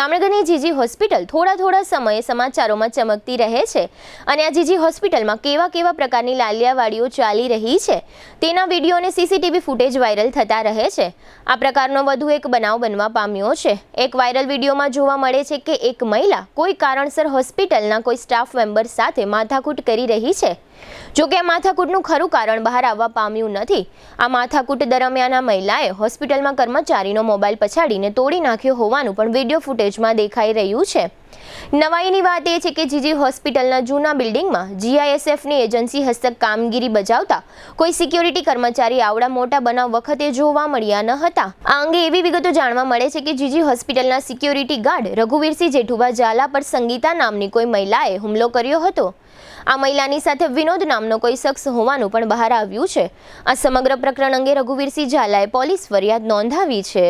જામનગરની જીજી હોસ્પિટલ થોડા સમયે સમાચારોમાં ચમકતી રહે છે અને આ જીજી હોસ્પિટલમાં કેવા પ્રકારની લાલિયાવાડીઓ ચાલી રહી છે તેના વિડીયો અને સીસીટીવી ફૂટેજ વાયરલ થતા રહે છે। આ પ્રકારનો વધુ એક બનાવ બનવા પામ્યો છે। એક વાયરલ વિડીયોમાં જોવા મળે છે કે એક મહિલા કોઈ કારણસર હોસ્પિટલના કોઈ સ્ટાફ મેમ્બર સાથે માથાકૂટ કરી રહી છે। જો કે આ માથાકૂટનું ખરું કારણ બહાર આવવા પામ્યું નથી। આ માથાકૂટ દરમિયાન આ મહિલાએ હોસ્પિટલમાં કર્મચારીનો મોબાઈલ પછાડીને તોડી નાખ્યો હોવાનું પણ વિડીયો ફૂટેજમાં દેખાઈ રહ્યું છે। નવાઈની વાત એ છે કે જીજી હોસ્પિટલના જૂના બિલ્ડિંગમાં જીઆઈએસએફની એજન્સી હસ્તક કામગીરી બજાવતા કોઈ સિક્યોરિટી કર્મચારી આવડા મોટા બનાવ વખતે જોવા મળ્યા ન હતા। આ અંગે એવી વિગતો જાણવા મળે છે કે જીજી હોસ્પિટલના સિક્યોરિટી ગાર્ડ રઘુવીરસિંહ જેઠુભા ઝાલા પર સંગીતા નામની કોઈ મહિલાએ હુમલો કર્યો હતો। આ મહિલાની સાથે વિનોદ નામનો કોઈ શખ્સ હોવાનું પણ બહાર આવ્યું છે। આ સમગ્ર પ્રકરણ અંગે રઘુવીરસિંહ ઝાલાએ પોલીસ ફરિયાદ નોંધાવી છે।